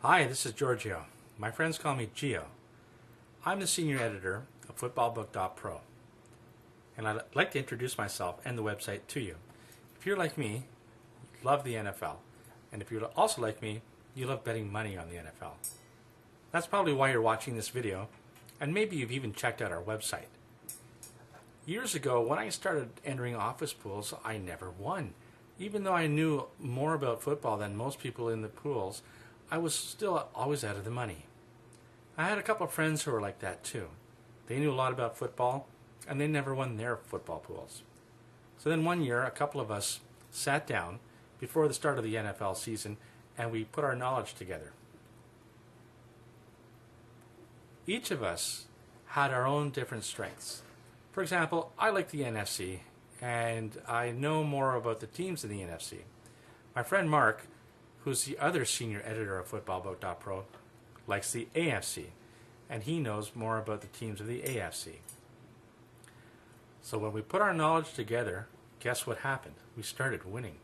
Hi, this is Giorgio. My friends call me Gio. I'm the senior editor of footballbook.pro, and I'd like to introduce myself and the website to you. If you're like me, you love the NFL, and if you're also like me, you love betting money on the NFL. That's probably why you're watching this video, and maybe you've even checked out our website. Years ago, when I started entering office pools, I never won. Even though I knew more about football than most people in the pools, I was still always out of the money. I had a couple of friends who were like that too. They knew a lot about football, and they never won their football pools. So then one year, a couple of us sat down before the start of the NFL season, and we put our knowledge together. Each of us had our own different strengths. For example, I like the NFC, and I know more about the teams in the NFC. My friend Mark, who's the other senior editor of footballbook.pro, likes the AFC, and he knows more about the teams of the AFC. So when we put our knowledge together, guess what happened? We started winning.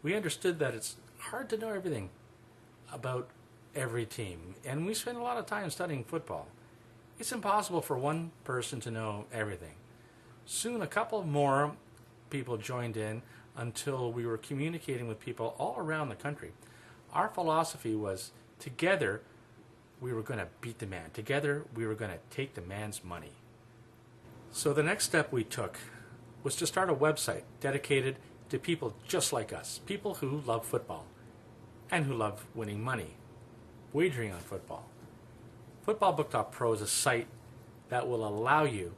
We understood that it's hard to know everything about every team, and we spend a lot of time studying football. It's impossible for one person to know everything. Soon a couple more people joined in until we were communicating with people all around the country. Our philosophy was, together we were going to beat the man. Together we were going to take the man's money. So the next step we took was to start a website dedicated to people just like us, people who love football and who love winning money, wagering on football. Footballbook.pro is a site that will allow you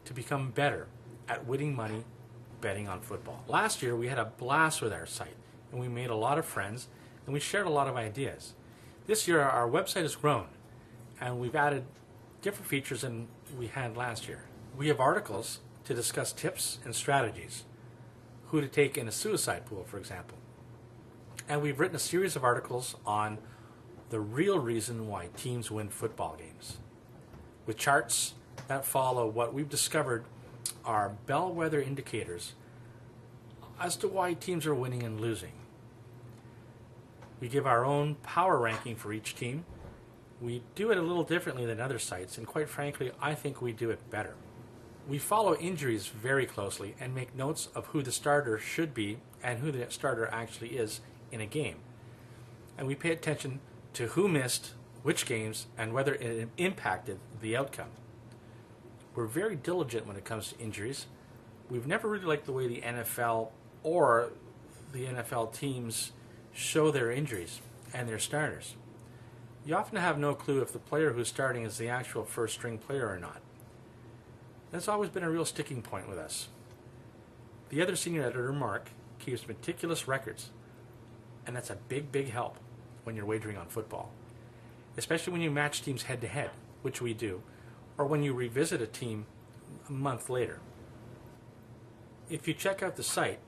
to become better at winning money betting on football. Last year we had a blast with our site, and we made a lot of friends, and we shared a lot of ideas. This year our website has grown, and we've added different features than we had last year. We have articles to discuss tips and strategies, who to take in a suicide pool, for example. And we've written a series of articles on the real reason why teams win football games, with charts that follow what we've discovered are bellwether indicators as to why teams are winning and losing. We give our own power ranking for each team. We do it a little differently than other sites, and quite frankly, I think we do it better. We follow injuries very closely and make notes of who the starter should be and who the starter actually is in a game. And we pay attention to who missed which games and whether it impacted the outcome. We're very diligent when it comes to injuries. We've never really liked the way the NFL or the NFL teams show their injuries and their starters. You often have no clue if the player who's starting is the actual first string player or not. That's always been a real sticking point with us. The other senior editor, Mark, keeps meticulous records, and that's a big help when you're wagering on football, especially when you match teams head to head, which we do, or when you revisit a team a month later. If you check out the site,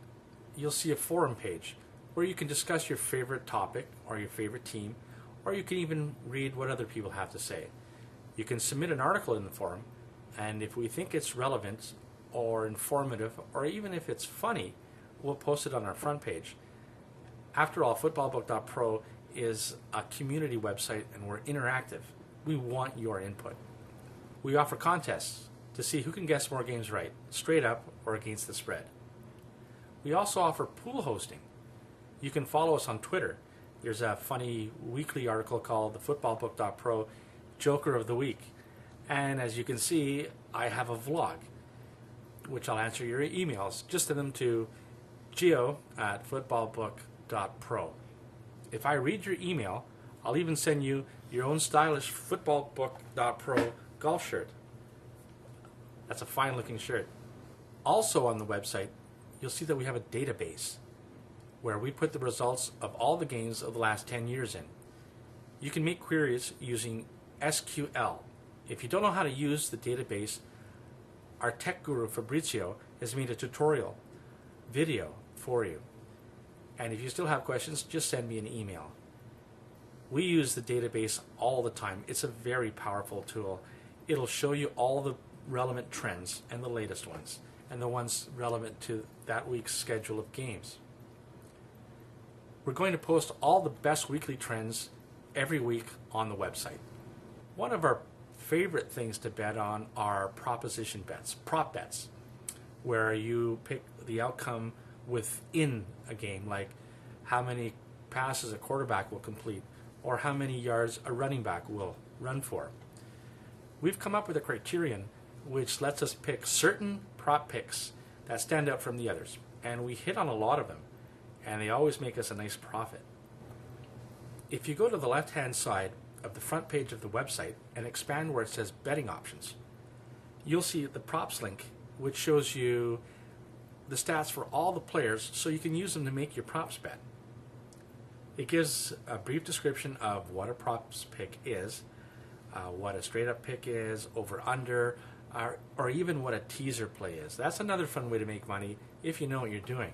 you'll see a forum page where you can discuss your favorite topic or your favorite team, or you can even read what other people have to say. You can submit an article in the forum, and if we think it's relevant or informative, or even if it's funny, we'll post it on our front page. After all, footballbook.pro is a community website, and we're interactive. We want your input. We offer contests to see who can guess more games right, straight up or against the spread. We also offer pool hosting. You can follow us on Twitter. There's a funny weekly article called the footballbook.pro Joker of the Week. And as you can see, I have a vlog, which I'll answer your emails. Just send them to gio@footballbook.pro. If I read your email, I'll even send you your own stylish footballbook.pro golf shirt. That's a fine looking shirt. Also on the website, you'll see that we have a database where we put the results of all the games of the last 10 years in. You can make queries using SQL. If you don't know how to use the database, our tech guru Fabrizio has made a tutorial video for you. And if you still have questions, just send me an email. We use the database all the time. It's a very powerful tool. It'll show you all the relevant trends and the latest ones, and the ones relevant to that week's schedule of games. We're going to post all the best weekly trends every week on the website. One of our favorite things to bet on are proposition bets, prop bets, where you pick the outcome within a game, like how many passes a quarterback will complete or how many yards a running back will run for. We've come up with a criterion which lets us pick certain prop picks that stand out from the others, and we hit on a lot of them, and they always make us a nice profit. If you go to the left-hand side of the front page of the website and expand where it says betting options, you'll see the props link, which shows you the stats for all the players so you can use them to make your props bet. It gives a brief description of what a props pick is, what a straight up pick is, over under, or even what a teaser play is. That's another fun way to make money if you know what you're doing.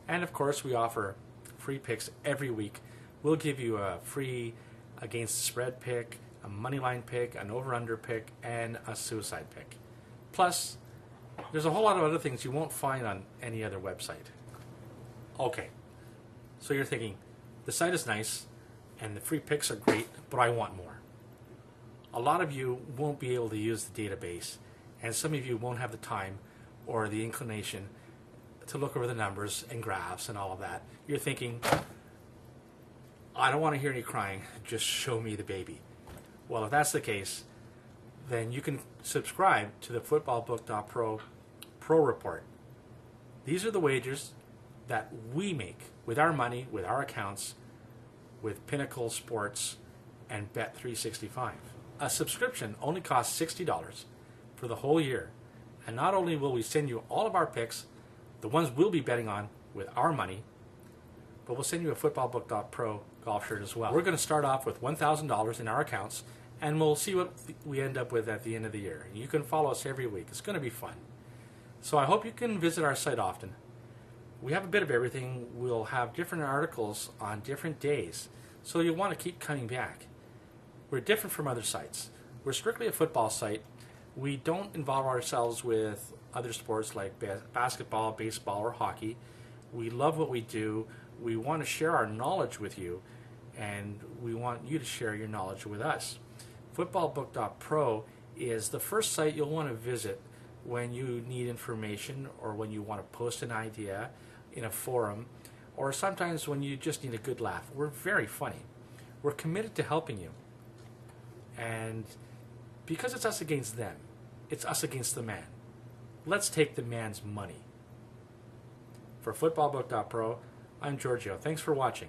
And of course, we offer free picks every week. We'll give you a free against the spread pick, a money line pick, an over under pick, and a suicide pick. Plus, there's a whole lot of other things you won't find on any other website. Okay, so you're thinking, the site is nice and the free picks are great, but I want more. A lot of you won't be able to use the database, and some of you won't have the time or the inclination to look over the numbers and graphs and all of that. You're thinking, I don't want to hear any crying, just show me the baby. Well, if that's the case, then you can subscribe to the footballbook.pro Pro Report. These are the wagers that we make with our money, with our accounts, with Pinnacle Sports and Bet365. A subscription only costs $60 for the whole year. And not only will we send you all of our picks, the ones we'll be betting on with our money, but we'll send you a footballbook.pro golf shirt as well. We're going to start off with $1,000 in our accounts, and we'll see what we end up with at the end of the year. You can follow us every week. It's going to be fun. So I hope you can visit our site often. We have a bit of everything. We'll have different articles on different days, so you'll want to keep coming back. We're different from other sites. We're strictly a football site. We don't involve ourselves with other sports like basketball, baseball, or hockey. We love what we do. We want to share our knowledge with you, and we want you to share your knowledge with us. Footballbook.pro is the first site you'll want to visit when you need information or when you want to post an idea in a forum, or sometimes when you just need a good laugh. We're very funny. We're committed to helping you. And because it's us against them, it's us against the man. Let's take the man's money. For footballbook.pro, I'm Giorgio. Thanks for watching.